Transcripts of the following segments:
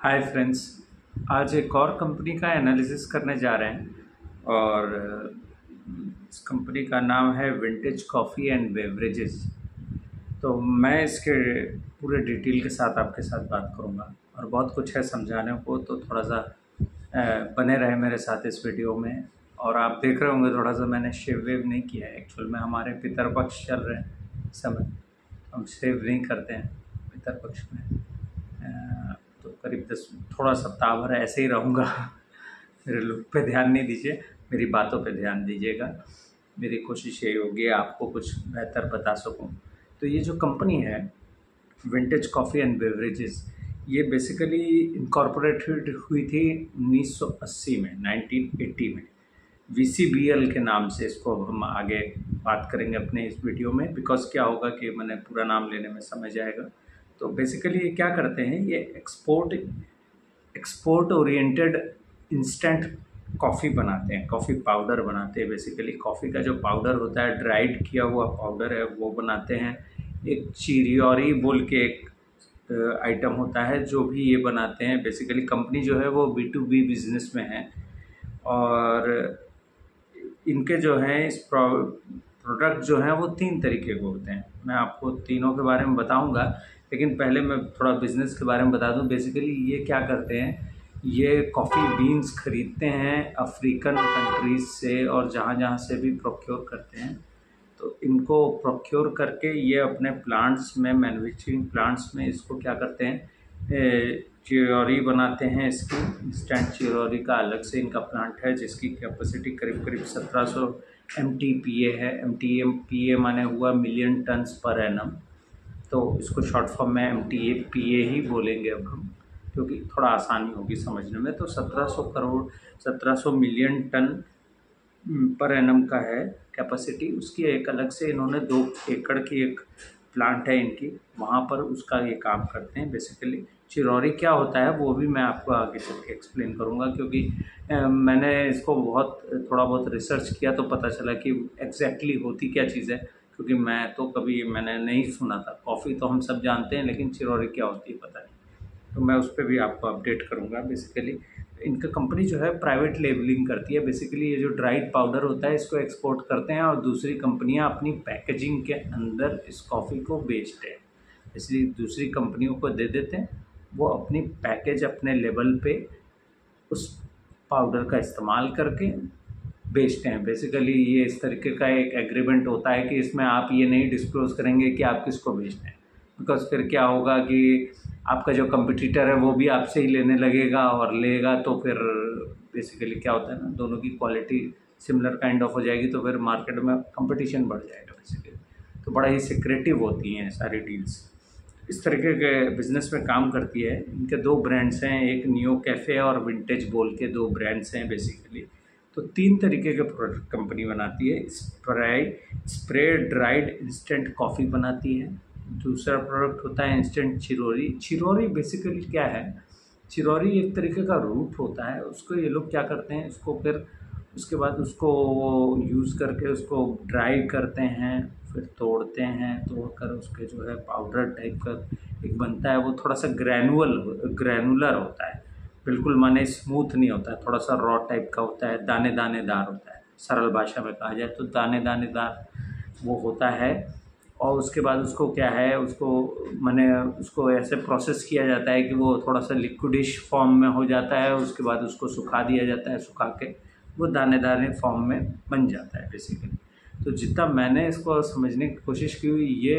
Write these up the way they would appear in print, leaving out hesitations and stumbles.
Hi friends. आज एक और कंपनी का एनालिसिस करने जा रहे हैं और इस कंपनी का नाम है विंटेज कॉफ़ी एंड बेवरेजेस। तो मैं इसके पूरे डिटेल के साथ आपके साथ बात करूंगा और बहुत कुछ है समझाने को, तो थोड़ा सा बने रहे मेरे साथ इस वीडियो में। और आप देख रहे होंगे थोड़ा सा मैंने शेव वेव नहीं किया है। एक्चुअल में हमारे पितृपक्ष चल रहे हैं इस समय, हम शेव नहीं करते हैं पितृपक्ष में। तो करीब 10 थोड़ा सप्ताह भर ऐसे ही रहूँगा। मेरे लुक पे ध्यान नहीं दीजिए, मेरी बातों पे ध्यान दीजिएगा। मेरी कोशिश यही होगी आपको कुछ बेहतर बता सकूं। तो ये जो कंपनी है विंटेज कॉफ़ी एंड बेवरेजेस, ये बेसिकली इनकॉर्पोरेटेड हुई थी 1980 में, 1980 में। वीसीबीएल के नाम से इसको हम आगे बात करेंगे अपने इस वीडियो में, बिकॉज क्या होगा कि मैंने पूरा नाम लेने में समय जाएगा। तो बेसिकली ये क्या करते हैं, ये एक्सपोर्ट ओरिएंटेड इंस्टेंट कॉफ़ी बनाते हैं, कॉफ़ी पाउडर बनाते हैं। बेसिकली कॉफ़ी का जो पाउडर होता है, ड्राइड किया हुआ पाउडर है, वो बनाते हैं। एक चिरियोरी बोल के एक आइटम होता है जो भी ये बनाते हैं। बेसिकली कंपनी जो है वो B2B बिजनेस में है और इनके जो हैं इस प्रोडक्ट जो हैं वो 3 तरीके के होते हैं। मैं आपको तीनों के बारे में बताऊंगा, लेकिन पहले मैं थोड़ा बिज़नेस के बारे में बता दूं। बेसिकली ये क्या करते हैं, ये कॉफ़ी बीन्स खरीदते हैं अफ्रीकन कंट्रीज़ से और जहाँ जहाँ से भी प्रोक्योर करते हैं। तो इनको प्रोक्योर करके ये अपने प्लांट्स में, मैन्युफैक्चरिंग प्लांट्स में इसको क्या करते हैं, चिरौरी बनाते हैं। इसकी इंस्टेंट चिरौरी का अलग से इनका प्लांट है जिसकी कैपेसिटी करीब करीब 1700 MTPA है। MTPA माने हुआ मिलियन टन्स पर एनम। तो इसको शॉर्ट फॉर्म में MTPA ही बोलेंगे अब हम, क्योंकि थोड़ा आसानी होगी समझने में। तो 1700 मिलियन टन पर एनम का है कैपेसिटी उसकी। एक अलग से इन्होंने 2 एकड़ की एक प्लांट है इनकी, वहाँ पर उसका ये काम करते हैं। बेसिकली चिरौरी क्या होता है वो भी मैं आपको आगे चल के एक्सप्लेन करूँगा, क्योंकि मैंने इसको थोड़ा बहुत रिसर्च किया तो पता चला कि एग्जैक्टली होती क्या चीज़ है। क्योंकि मैंने नहीं सुना था। कॉफ़ी तो हम सब जानते हैं, लेकिन चिरौरी क्या होती है पता नहीं। तो मैं उस पर भी आपको अपडेट करूँगा। बेसिकली इनका कंपनी जो है प्राइवेट लेबलिंग करती है। बेसिकली ये जो ड्राइड पाउडर होता है इसको एक्सपोर्ट करते हैं और दूसरी कंपनियां अपनी पैकेजिंग के अंदर इस कॉफ़ी को बेचते हैं। इसलिए दूसरी कंपनियों को दे देते हैं, वो अपनी पैकेज अपने लेवल पे उस पाउडर का इस्तेमाल करके बेचते हैं। बेसिकली ये इस तरीके का एक एग्रीमेंट होता है कि इसमें आप ये नहीं डिस्क्लोज़ करेंगे कि आप किसको बेचते हैं, बिकॉज़ फिर क्या होगा कि आपका जो कंपटीटर है वो भी आपसे ही लेने लगेगा और लेगा, तो फिर बेसिकली क्या होता है ना, दोनों की क्वालिटी सिमिलर काइंड ऑफ हो जाएगी, तो फिर मार्केट में कंपटीशन बढ़ जाएगा बेसिकली। तो बड़ा ही सिक्रेटिव होती हैं सारी डील्स। इस तरीके के बिज़नेस में काम करती है। इनके 2 ब्रांड्स हैं, एक नियो कैफ़े और विंटेज बोल के 2 ब्रांड्स हैं बेसिकली। तो 3 तरीके के प्रोडक्ट कंपनी बनाती है। स्प्रे ड्राइड इंस्टेंट कॉफ़ी बनाती है। दूसरा प्रोडक्ट होता है इंस्टेंट चिरौरी। चिरौरी बेसिकली क्या है, चिरौरी एक तरीके का रूट होता है। उसको ये लोग क्या करते हैं, इसको फिर उसके बाद उसको यूज़ करके उसको ड्राई करते हैं, फिर तोड़ते हैं, तोड़कर उसके जो है पाउडर टाइप का एक बनता है। वो थोड़ा सा ग्रैनुलर होता है, बिल्कुल माने स्मूथ नहीं होता है, थोड़ा सा रॉ टाइप का होता है, दाने दानेदार होता है। सरल भाषा में कहा जाए तो दाने दानेदार वो होता है। और उसके बाद उसको क्या है, उसको ऐसे प्रोसेस किया जाता है कि वो थोड़ा सा लिक्विडिश फॉर्म में हो जाता है। उसके बाद उसको सुखा दिया जाता है, सुखा के वो दाने दाने फॉर्म में बन जाता है बेसिकली। तो जितना मैंने इसको समझने की कोशिश की हुई, ये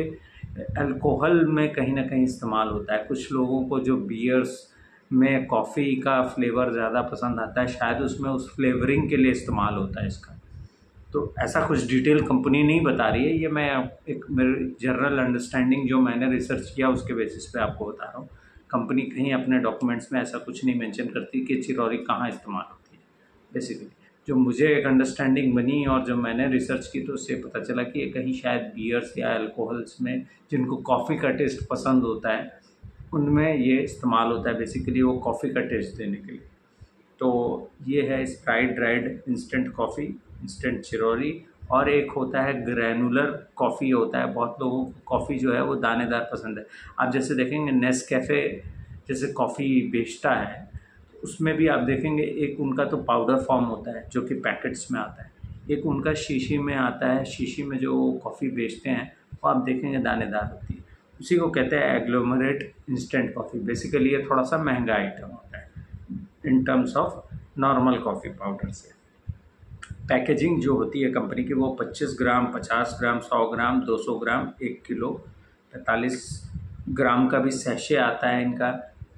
अल्कोहल में कहीं ना कहीं इस्तेमाल होता है। कुछ लोगों को जो बियर्स में कॉफ़ी का फ्लेवर ज़्यादा पसंद आता है, शायद उसमें उस फ्लेवरिंग के लिए इस्तेमाल होता है इसका। तो ऐसा कुछ डिटेल कंपनी नहीं बता रही है, ये मैं एक मेरी जनरल अंडरस्टैंडिंग जो मैंने रिसर्च किया उसके बेसिस पे आपको बता रहा हूँ। कंपनी कहीं अपने डॉक्यूमेंट्स में ऐसा कुछ नहीं मेंशन करती कि चिरौरी कहाँ इस्तेमाल होती है। बेसिकली जो मुझे एक अंडरस्टैंडिंग बनी और जो मैंने रिसर्च की, तो उससे पता चला कि ये कहीं शायद बियर्स या अल्कोहल्स में जिनको कॉफ़ी का टेस्ट पसंद होता है उनमें ये इस्तेमाल होता है। बेसिकली वो कॉफ़ी का टेस्ट देने के लिए। तो ये है Sprite dried instant coffee, instant चिरौरी। और एक होता है ग्रैनुलर कॉफ़ी होता है। बहुत लोगों को कॉफ़ी जो है वो दानेदार पसंद है। आप जैसे देखेंगे नेस्कैफ़े जैसे कॉफ़ी बेचता है, उसमें भी आप देखेंगे एक उनका तो पाउडर फॉर्म होता है जो कि पैकेट्स में आता है, एक उनका शीशी में आता है। शीशी में जो कॉफ़ी बेचते हैं वो आप देखेंगे दानेदार होती है, उसी को कहते हैं एग्लोमरेट इंस्टेंट कॉफ़ी। बेसिकली ये थोड़ा सा महंगा आइटम होता है in terms of normal coffee powder से। पैकेजिंग जो होती है कंपनी की वो 25 ग्राम, 50 ग्राम, 100 ग्राम, 200 ग्राम, 1 किलो, 45 ग्राम का भी सैशे आता है इनका,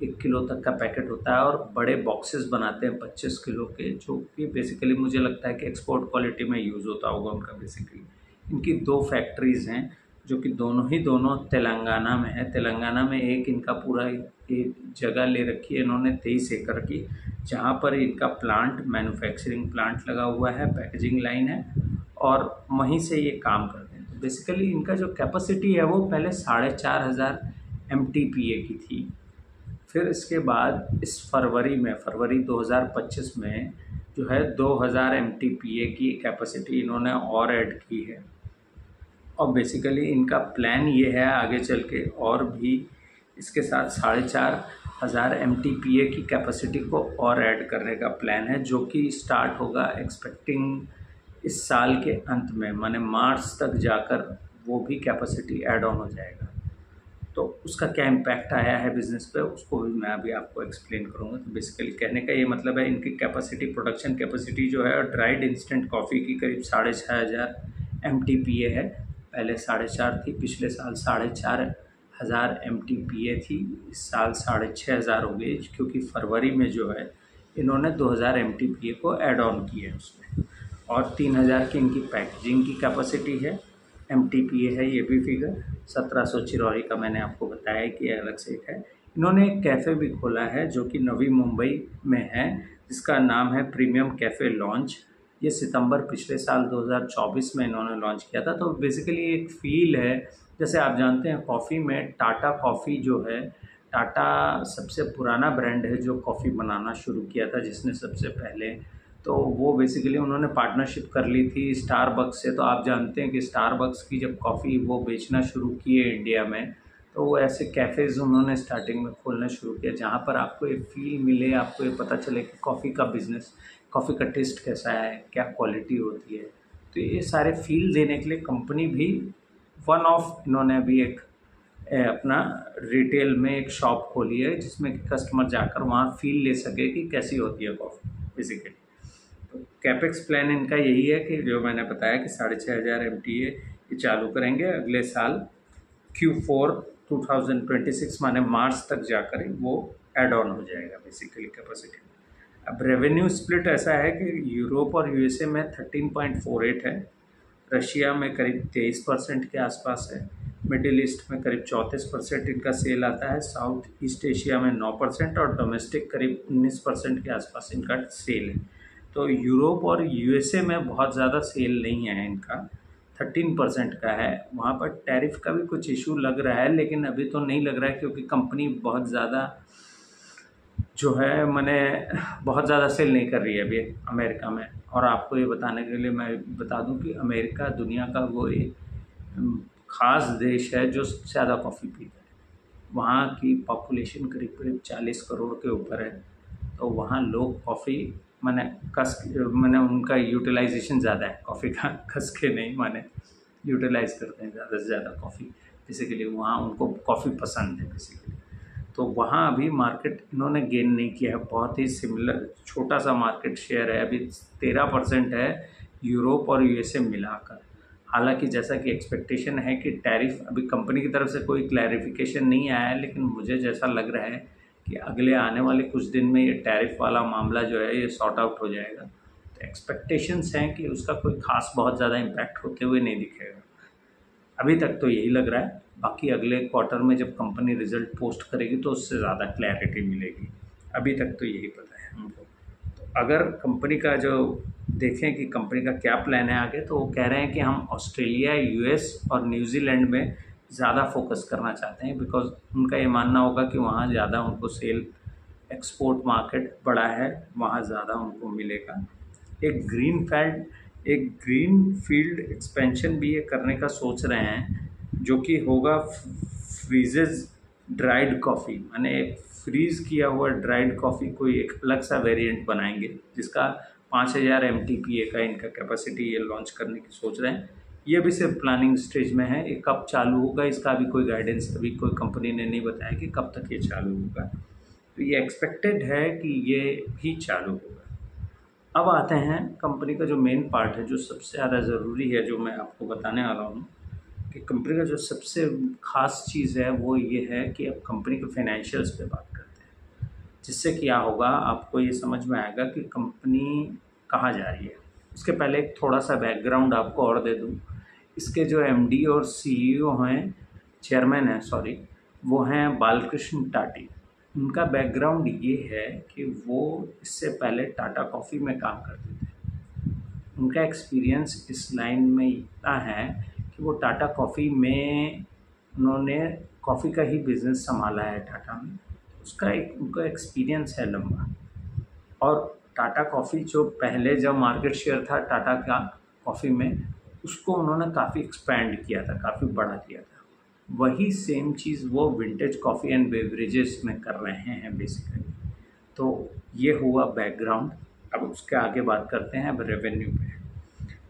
1 किलो तक का पैकेट होता है, और बड़े बॉक्सेस बनाते हैं 25 किलो के, जो कि बेसिकली मुझे लगता है कि एक्सपोर्ट क्वालिटी में यूज़ होता होगा उनका। बेसिकली इनकी 2 फैक्ट्रीज़ हैं जो कि दोनों तेलंगाना में है। तेलंगाना में एक इनका पूरा एक जगह ले रखी है इन्होंने 23 एकड़ की, जहाँ पर इनका प्लांट, मैन्युफैक्चरिंग प्लांट लगा हुआ है, पैकेजिंग लाइन है, और वहीं से ये काम करते हैं। तो बेसिकली इनका जो कैपेसिटी है वो पहले 4,500 MTPA की थी। फिर इसके बाद इस फरवरी 2025 में जो है 2000 MTPA की कैपेसिटी इन्होंने और ऐड की है। और बेसिकली इनका प्लान ये है आगे चल के और भी इसके साथ 4,500 MTPA की कैपेसिटी को और ऐड करने का प्लान है, जो कि स्टार्ट होगा एक्सपेक्टिंग इस साल के अंत में, माने मार्च तक जाकर वो भी कैपेसिटी ऐड ऑन हो जाएगा। तो उसका क्या इम्पैक्ट आया है बिज़नेस पे, उसको भी मैं अभी आपको एक्सप्लेन करूँगा। तो बेसिकली कहने का ये मतलब है इनकी कैपेसिटी, प्रोडक्शन कैपेसिटी जो है ड्राइड इंस्टेंट कॉफ़ी की करीब 6,500 MTPA है। पहले 4,500 थी, पिछले साल 4,500 MTPA थी, इस साल 6,500 हो गई, क्योंकि फरवरी में जो है इन्होंने 2,000 MTPA को ऐड ऑन किया है उसमें। और 3,000 की इनकी पैकेजिंग की कैपेसिटी है, MTPA है ये भी फिगर। 1700 चिरौरी का मैंने आपको बताया कि अलग से है। इन्होंने एक कैफ़े भी खोला है जो कि नवी मुंबई में है, जिसका नाम है प्रीमियम कैफ़े लॉन्च। ये सितंबर पिछले साल 2024 में इन्होंने लॉन्च किया था। तो बेसिकली एक फ़ील है, जैसे आप जानते हैं कॉफ़ी में टाटा कॉफ़ी जो है, टाटा सबसे पुराना ब्रांड है जो कॉफ़ी बनाना शुरू किया था, जिसने सबसे पहले, तो वो बेसिकली उन्होंने पार्टनरशिप कर ली थी स्टारबक्स से। तो आप जानते हैं कि स्टारबक्स की जब कॉफ़ी वो बेचना शुरू किए इंडिया में, तो वो ऐसे कैफ़ेज़ उन्होंने स्टार्टिंग में खोलना शुरू किया, जहाँ पर आपको एक फ़ील मिले, आपको ये पता चले कि कॉफ़ी का बिज़नेस, कॉफ़ी का टेस्ट कैसा है, क्या क्वालिटी होती है। तो ये सारे फ़ील देने के लिए कंपनी भी वन ऑफ इन्होंने अभी एक अपना रिटेल में एक शॉप खोली है, जिसमें कि कस्टमर जाकर वहाँ फ़ील ले सके कि कैसी होती है कॉफ़ी बेसिकली। तो कैपेक्स प्लान इनका यही है कि जो मैंने बताया कि 6,500 MTPA ये चालू करेंगे अगले साल Q4 2026, माने मार्च तक जाकर वो ऐड ऑन हो जाएगा बेसिकली कैपेसिटी। अब रेवेन्यू स्प्लिट ऐसा है कि यूरोप और USA में 13.48 है, रशिया में करीब 23% के आसपास है, मिडिल ईस्ट में करीब 34% इनका सेल आता है, साउथ ईस्ट एशिया में 9% और डोमेस्टिक करीब 19% के आसपास इनका सेल है। तो यूरोप और USA में बहुत ज़्यादा सेल नहीं है इनका, 13% का है। वहाँ पर टैरिफ का भी कुछ इशू लग रहा है, लेकिन अभी तो नहीं लग रहा है, क्योंकि कंपनी बहुत ज़्यादा जो है मैंने बहुत ज़्यादा सेल नहीं कर रही है अभी अमेरिका में। और आपको ये बताने के लिए मैं बता दूं कि अमेरिका दुनिया का वो एक ख़ास देश है जो सबसे ज़्यादा कॉफ़ी पीता है। वहाँ की पॉपुलेशन करीब करीब 40 करोड़ के ऊपर है। तो वहाँ लोग कॉफ़ी मैंने उनका यूटिलाइजेशन ज़्यादा है कॉफ़ी का, कस के नहीं, माने यूटिलाइज़ करते हैं ज़्यादा से ज़्यादा कॉफ़ी। बेसिकली वहाँ उनको कॉफ़ी पसंद है बेसिकली। तो वहाँ अभी मार्केट इन्होंने गेन नहीं किया है, बहुत ही सिमिलर छोटा सा मार्केट शेयर है, अभी 13% है यूरोप और USA मिलाकर। हालांकि जैसा कि एक्सपेक्टेशन है कि टैरिफ, अभी कंपनी की तरफ से कोई क्लैरिफिकेशन नहीं आया है, लेकिन मुझे जैसा लग रहा है कि अगले आने वाले कुछ दिन में ये टैरिफ वाला मामला जो है ये सॉर्ट आउट हो जाएगा। तो एक्सपेक्टेशंस हैं कि उसका कोई ख़ास बहुत ज़्यादा इम्पैक्ट होते हुए नहीं दिखेगा, अभी तक तो यही लग रहा है। बाकी अगले क्वार्टर में जब कंपनी रिज़ल्ट पोस्ट करेगी तो उससे ज़्यादा क्लैरिटी मिलेगी, अभी तक तो यही पता है हमको। तो अगर कंपनी का जो देखें कि कंपनी का क्या प्लान है आगे, तो वो कह रहे हैं कि हम ऑस्ट्रेलिया, US और न्यूजीलैंड में ज़्यादा फोकस करना चाहते हैं, बिकॉज उनका ये मानना होगा कि वहाँ ज़्यादा उनको सेल, एक्सपोर्ट मार्केट बड़ा है, वहाँ ज़्यादा उनको मिलेगा। एक ग्रीन फील्ड एक्सपेंशन भी ये करने का सोच रहे हैं, जो कि होगा फ्रीजेज ड्राइड कॉफ़ी, माने फ्रीज़ किया हुआ ड्राइड कॉफ़ी कोई एक अलग सा वेरिएंट बनाएंगे, जिसका 5000 MTPA का इनका कैपेसिटी ये लॉन्च करने की सोच रहे हैं। ये भी सिर्फ प्लानिंग स्टेज में है। ये कब चालू होगा इसका अभी कोई गाइडेंस अभी कोई कंपनी ने नहीं बताया कि कब तक ये चालू होगा। तो ये एक्सपेक्टेड है कि ये भी चालू होगा। अब आते हैं कंपनी का जो मेन पार्ट है, जो सबसे ज़्यादा ज़रूरी है, जो मैं आपको बताने वाला हूँ कि कंपनी का जो सबसे ख़ास चीज़ है वो ये है कि अब कंपनी के फाइनेंशियल्स पे बात करते हैं, जिससे क्या होगा आपको ये समझ में आएगा कि कंपनी कहाँ जा रही है। उसके पहले एक थोड़ा सा बैकग्राउंड आपको और दे दूँ। इसके जो MD और CEO हैं, चेयरमैन हैं सॉरी, वो हैं बालकृष्ण टाटी। उनका बैकग्राउंड ये है कि वो इससे पहले टाटा कॉफ़ी में काम करते थे। उनका एक्सपीरियंस इस लाइन में इतना है कि वो टाटा कॉफ़ी में उन्होंने कॉफ़ी का ही बिज़नेस संभाला है टाटा में। उसका एक उनका एक्सपीरियंस है लंबा। और टाटा कॉफ़ी जो पहले जब मार्केट शेयर था टाटा का कॉफ़ी में, उसको उन्होंने काफ़ी एक्सपैंड किया था, काफ़ी बड़ा किया था। वही सेम चीज़ वो विंटेज कॉफ़ी एंड बेवरेजेस में कर रहे हैं बेसिकली। तो ये हुआ बैकग्राउंड। अब उसके आगे बात करते हैं अब रेवेन्यू पे।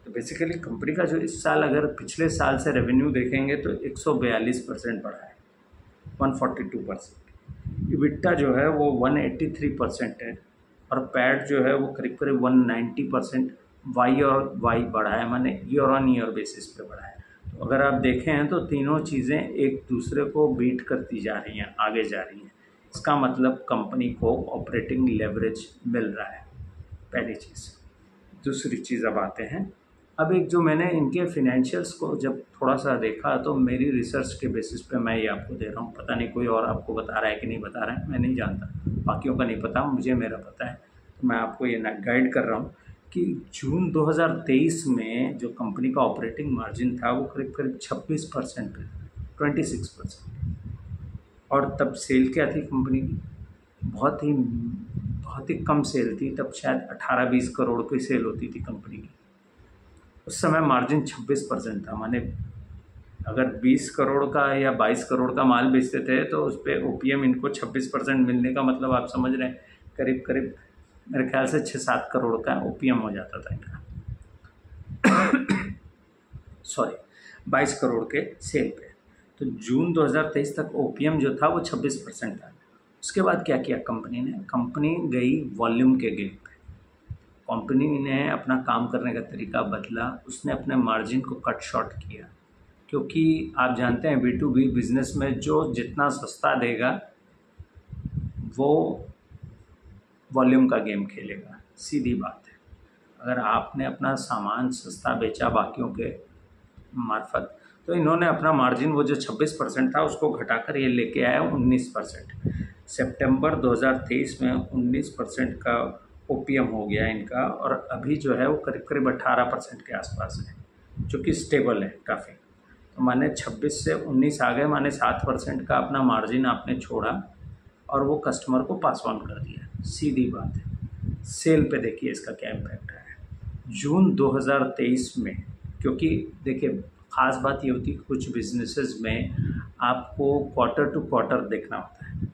तो बेसिकली कंपनी का जो इस साल अगर पिछले साल से रेवेन्यू देखेंगे तो 142% बढ़ा है, 142%। इबिट्टा जो है वो 183% है, और पैट जो है वो करीब करीब 190% वाई और वाई बढ़ा है, माने ईयर ऑन ईयर बेसिस पे बढ़ा है। तो अगर आप देखें तो तीनों चीज़ें एक दूसरे को बीट करती जा रही हैं, आगे जा रही हैं। इसका मतलब कंपनी को ऑपरेटिंग लेवरेज मिल रहा है, पहली चीज़। दूसरी चीज़ अब आते हैं, अब एक जो मैंने इनके फिनेंशियल्स को जब थोड़ा सा देखा तो मेरी रिसर्च के बेसिस पे मैं ये आपको दे रहा हूँ। पता नहीं कोई और आपको बता रहा है कि नहीं बता रहा है, मैं नहीं जानता, बाकियों का नहीं पता, मुझे मेरा पता है। तो मैं आपको ये गाइड कर रहा हूँ कि जून 2023 में जो कंपनी का ऑपरेटिंग मार्जिन था वो करीब करीब 26% पे था, 26%। और तब सेल क्या थी कंपनी की, बहुत ही कम सेल थी। तब शायद 18-20 करोड़ की सेल होती थी कंपनी की। उस समय मार्जिन 26% था, माने अगर 20 करोड़ का या 22 करोड़ का माल बेचते थे तो उस पर OPM इनको 26% मिलने का मतलब आप समझ रहे हैं, करीब करीब मेरे ख्याल से 6-7 करोड़ का OPM हो जाता था इनका। सॉरी, 22 करोड़ के सेल पे। तो जून 2023 तक OPM जो था वो 26% था। उसके बाद क्या किया कंपनी ने, कंपनी गई वॉल्यूम के गेम पे। कंपनी ने अपना काम करने का तरीका बदला, उसने अपने मार्जिन को कट शॉर्ट किया, क्योंकि आप जानते हैं B2B बिज़नेस में जो जितना सस्ता देगा वो वॉल्यूम का गेम खेलेगा, सीधी बात है। अगर आपने अपना सामान सस्ता बेचा बाकियों के मार्फत, तो इन्होंने अपना मार्जिन वो जो 26% था उसको घटाकर ये लेके आया 19%। सितंबर 2023 में 19% का OPM हो गया इनका, और अभी जो है वो करीब करीब 18% के आसपास है, जो कि स्टेबल है काफ़ी। तो माने 26 से 19 आ गए, माने 7% का अपना मार्जिन आपने छोड़ा और वो कस्टमर को पास ऑन कर दिया, सीधी बात है। सेल पे देखिए इसका क्या इम्पैक्ट है जून 2023 में, क्योंकि देखिए ख़ास बात ये होती है कि कुछ बिजनेसेस में आपको क्वार्टर टू क्वार्टर देखना होता है।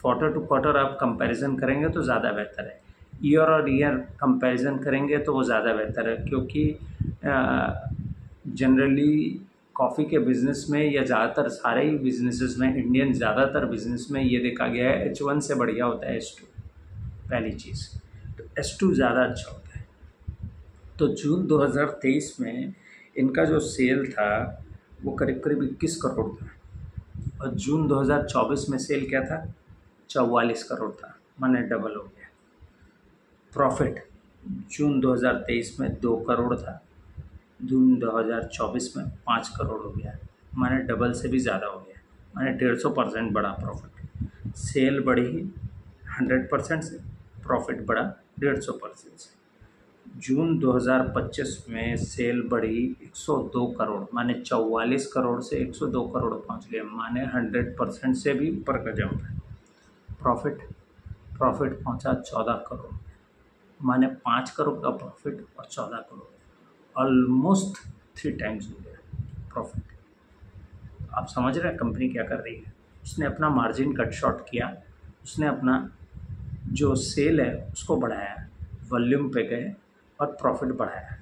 क्वार्टर टू क्वार्टर आप कंपैरिजन करेंगे तो ज़्यादा बेहतर है, ईयर और ईयर कंपैरिजन करेंगे तो वो ज़्यादा बेहतर है, क्योंकि जनरली कॉफ़ी के बिज़नेस में या ज़्यादातर सारे ही बिजनेसेस में, इंडियन ज़्यादातर बिज़नेस में ये देखा गया है H1 से बढ़िया होता है H2, पहली चीज़। तो H2 ज़्यादा अच्छा होता है। तो जून 2023 में इनका जो सेल था वो करीब करीब 21 करोड़ था, और जून 2024 में सेल क्या था, 44 करोड़ था, माने डबल हो गया। प्रॉफिट जून 2023 में 2 करोड़ था, जून 2024 में 5 करोड़ हो गया, माने डबल से भी ज़्यादा हो गया, माने 150% बढ़ा प्रॉफिट। सेल बढ़ी 100% से, प्रॉफिट बढ़ा 150% से। जून 2025 में सेल बढ़ी 102 करोड़, माने 44 करोड़ से 102 करोड़ पहुंच गए, माने 100% से भी ऊपर का जंप है। प्रॉफिट पहुंचा 14 करोड़, माने 5 करोड़ का प्रॉफिट और 14 करोड़, ऑलमोस्ट 3 टाइम्स हो गया प्रॉफिट। आप समझ रहे हैं कंपनी क्या कर रही है। उसने अपना मार्जिन कट शॉर्ट किया, उसने अपना जो सेल है उसको बढ़ाया, वॉल्यूम पे गए और प्रॉफिट बढ़ाया,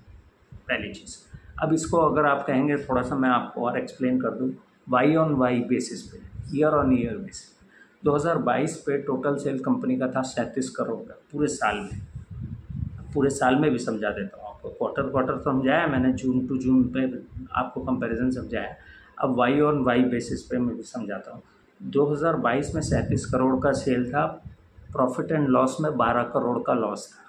पहली चीज़। अब इसको अगर आप कहेंगे थोड़ा सा मैं आपको और एक्सप्लेन कर दूँ, वाई ऑन वाई बेसिस पे, ईयर ऑन ईयर बेसिस, 2022 पे टोटल सेल कंपनी का था 37 करोड़ का पूरे साल में। पूरे साल में भी समझा देता हूँ आपको, क्वार्टर क्वार्टर समझाया मैंने, जून टू जून पे आपको कंपैरिजन समझाया। अब वाई ऑन वाई बेसिस पे मैं भी समझाता हूँ। 2022 में 37 करोड़ का सेल था, प्रॉफिट एंड लॉस में 12 करोड़ का लॉस था।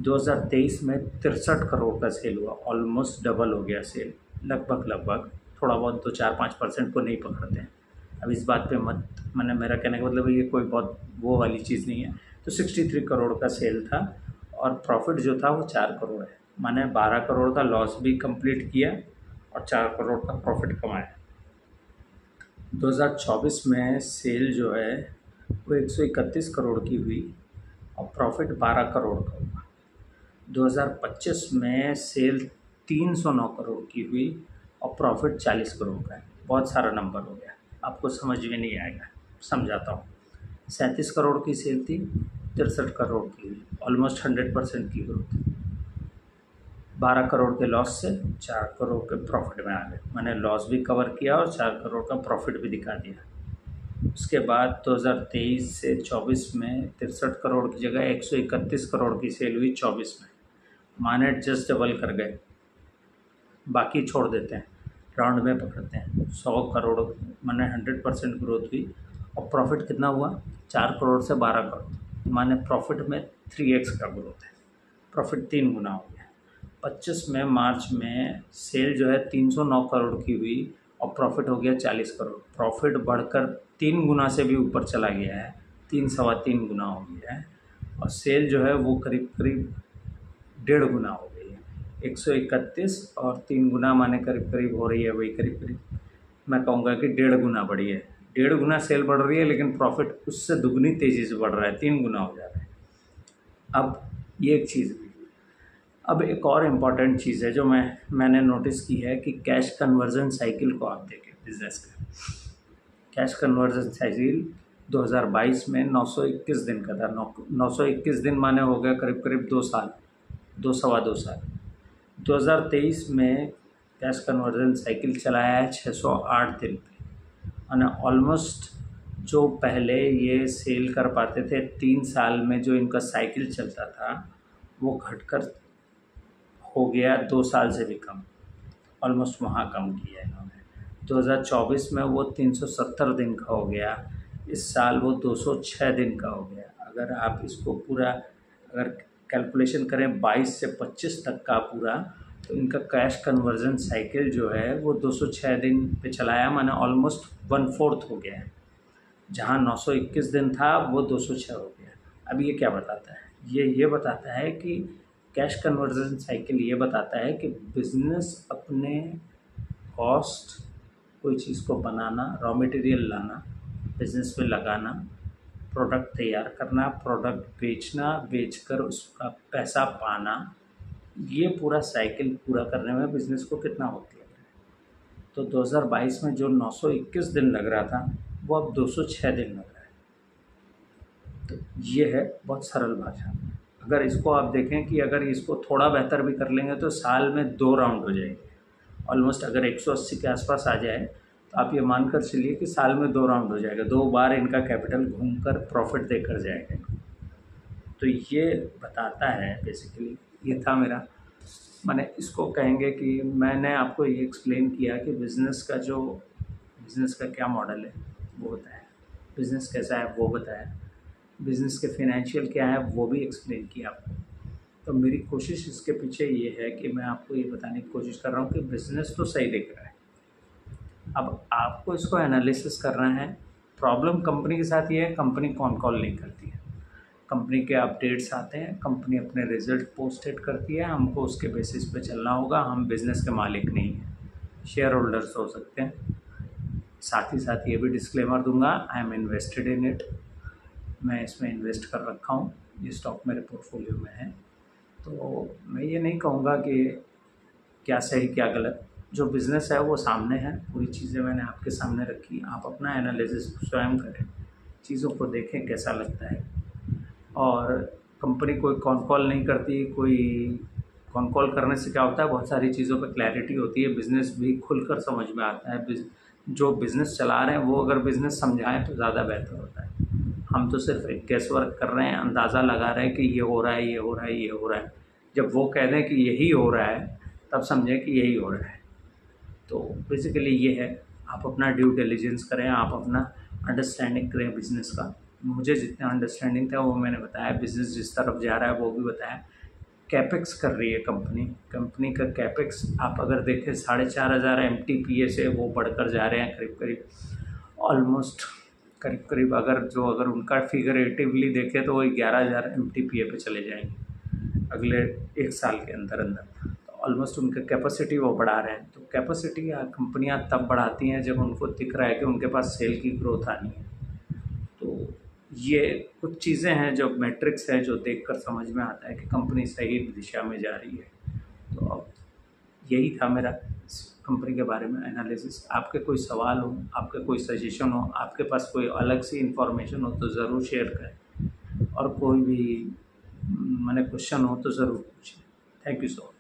2023 में 63 करोड़ का सेल हुआ, ऑलमोस्ट डबल हो गया सेल, लगभग थोड़ा बहुत 2-4-5% को नहीं पकड़ते हैं। अब इस बात पे मत, मैंने मेरा कहने का मतलब ये कोई बहुत वो वाली चीज़ नहीं है। तो 63 करोड़ का सेल था और प्रॉफिट जो था वो 4 करोड़ है, मैंने 12 करोड़ का लॉस भी कंप्लीट किया और 4 करोड़ का प्रॉफिट कमाया। 2024 में सेल जो है वो 131 करोड़ की हुई और प्रॉफिट 12 करोड़ का हुआ। 2025 में सेल 309 करोड़ की हुई और प्रॉफिट 40 करोड़ का है। बहुत सारा नंबर हो गया, आपको समझ में नहीं आएगा, समझाता हूँ। 37 करोड़ की सेल थी, 63 करोड़ की हुई, ऑलमोस्ट 100% की ग्रोथ। 12 करोड़ के लॉस से 4 करोड़ के प्रॉफिट में आ गए, मैंने लॉस भी कवर किया और 4 करोड़ का प्रॉफिट भी दिखा दिया। उसके बाद 2023 से 24 में 63 करोड़ की जगह 131 करोड़ की सेल हुई 24 में, माने जस्ट डबल कर गए। बाकी छोड़ देते हैं, राउंड में पकड़ते हैं, 100 करोड़ माने 100% ग्रोथ हुई और प्रॉफिट कितना हुआ, 4 करोड़ से 12 करोड़, माने प्रॉफिट में 3x का ग्रोथ है, प्रॉफिट 3 गुना हो गया। 25 में मार्च में सेल जो है 309 करोड़ की हुई और प्रॉफिट हो गया 40 करोड़, प्रॉफिट बढ़कर 3 गुना से भी ऊपर चला गया है, 3-3.25 गुना हो गया है और सेल जो है वो करीब करीब 1.5 गुना हो गई है। 131 और 3 गुना माने करीब करीब हो रही है, वही करीब करीब मैं कहूँगा कि 1.5 गुना बढ़ी है। 1.5 गुना सेल बढ़ रही है लेकिन प्रॉफिट उससे दुगनी तेज़ी से बढ़ रहा है, 3 गुना हो जा रहा है। अब ये एक चीज़ हुई। अब एक और इम्पॉर्टेंट चीज़ है जो मैंने नोटिस की है कि कैश कन्वर्जन साइकिल को आप देखें बिजनेस का। कैश कन्वर्जन साइकिल 2022 में 921 दिन का था। 921 दिन माने हो गया करीब करीब 2 साल, 2-2.25 साल। 2023 में कैश कन्वर्जन साइकिल चलाया है 608 दिन पे, यानी ऑलमोस्ट जो पहले ये सेल कर पाते थे 3 साल में, जो इनका साइकिल चलता था वो घटकर हो गया 2 साल से भी कम, ऑलमोस्ट वहाँ कम किया है इन्होंने। 2024 में वो 370 दिन का हो गया, इस साल वो 206 दिन का हो गया। अगर आप इसको पूरा अगर कैलकुलेशन करें 22 से 25 तक का पूरा, तो इनका कैश कन्वर्जन साइकिल जो है वो 206 दिन पे चलाया, माने ऑलमोस्ट 1/4 हो गया है। जहाँ 921 दिन था वो 206 हो गया। अब ये क्या बताता है, ये बताता है कि कैश कन्वर्जन साइकिल ये बताता है कि बिज़नेस अपने कॉस्ट, कोई चीज़ को बनाना, रॉ मटेरियल लाना, बिज़नेस में लगाना, प्रोडक्ट तैयार करना, प्रोडक्ट बेचना, बेचकर उसका पैसा पाना, ये पूरा साइकिल पूरा करने में बिज़नेस को कितना वक्त लग रहा है। तो 2022 में जो 921 दिन लग रहा था वो अब 206 दिन लग रहा है। तो ये है बहुत सरल भाषा। अगर इसको आप देखें कि अगर इसको थोड़ा बेहतर भी कर लेंगे तो साल में 2 राउंड हो जाएंगे, ऑलमोस्ट अगर 180 के आसपास आ जाए तो आप ये मानकर चलिए कि साल में 2 राउंड हो जाएगा, 2 बार इनका कैपिटल घूमकर प्रॉफिट देकर जाएगा। तो ये बताता है बेसिकली, ये था मेरा, मैंने इसको कहेंगे कि मैंने आपको ये एक्सप्लेन किया कि बिज़नेस का क्या मॉडल है वो बताया, बिज़नेस कैसा है वो बताया, बिज़नेस के फाइनेंशियल क्या है वो भी एक्सप्लेन किया आपको। तो मेरी कोशिश इसके पीछे ये है कि मैं आपको ये बताने की कोशिश कर रहा हूँ कि बिज़नेस तो सही दिख रहा है, अब आपको इसको एनालिसिस करना है। प्रॉब्लम कंपनी के साथ ये है, कंपनी कॉल नहीं करती है, कंपनी के अपडेट्स आते हैं, कंपनी अपने रिज़ल्ट पोस्टेड करती है, हमको उसके बेसिस पे चलना होगा। हम बिज़नेस के मालिक नहीं हैं, शेयर होल्डर्स हो सकते हैं। साथ ही साथ ये भी डिस्क्लेमर दूंगा, I am invested in it, मैं इसमें इन्वेस्ट कर रखा हूँ, ये स्टॉक मेरे पोर्टफोलियो में है। तो मैं ये नहीं कहूँगा कि क्या सही क्या गलत, जो बिज़नेस है वो सामने है, पूरी चीज़ें मैंने आपके सामने रखी, आप अपना एनालिसिस स्वयं करें। चीज़ों को देखें कैसा लगता है। और कंपनी कोई कॉन कॉल नहीं करती, कोई कॉन कॉल करने से क्या होता है, बहुत सारी चीज़ों पे क्लैरिटी होती है, बिज़नेस भी खुलकर समझ में आता है। जो बिज़नेस चला रहे हैं वो अगर बिज़नेस समझाएँ तो ज़्यादा बेहतर होता है। हम तो सिर्फ एक गेस वर्क कर रहे हैं, अंदाज़ा लगा रहे हैं कि ये हो रहा है, ये हो रहा है, ये हो रहा है। जब वो कह दें कि यही हो रहा है, तब समझें कि यही हो रहा है। तो बेसिकली ये है, आप अपना ड्यू डिलिजेंस करें, आप अपना अंडरस्टैंडिंग करें बिज़नेस का। मुझे जितना अंडरस्टैंडिंग था वो मैंने बताया, बिज़नेस जिस तरफ जा रहा है वो भी बताया। कैपेक्स कर रही है कंपनी का कैपेक्स आप अगर देखें 4,500 MTPA से वो बढ़कर जा रहे हैं करीब ऑलमोस्ट करीब अगर उनका फिगरेटिवली देखें तो वो 11,000 MTPA पे चले जाएंगे अगले 1 साल के अंदर अंदर। तो ऑलमोस्ट उनका कैपेसिटी वो बढ़ा रहे हैं। तो कैपेसिटी कंपनियां तब बढ़ाती हैं जब उनको दिख रहा है कि उनके पास सेल की ग्रोथ आनी है। तो ये कुछ चीज़ें हैं जो मैट्रिक्स है जो देखकर समझ में आता है कि कंपनी सही दिशा में जा रही है। तो अब यही था मेरा कंपनी के बारे में एनालिसिस। आपके कोई सवाल हो, आपके कोई सजेशन हो, आपके पास कोई अलग सी इन्फॉर्मेशन हो तो ज़रूर शेयर करें, और कोई भी क्वेश्चन हो तो ज़रूर पूछें। Thank you so much.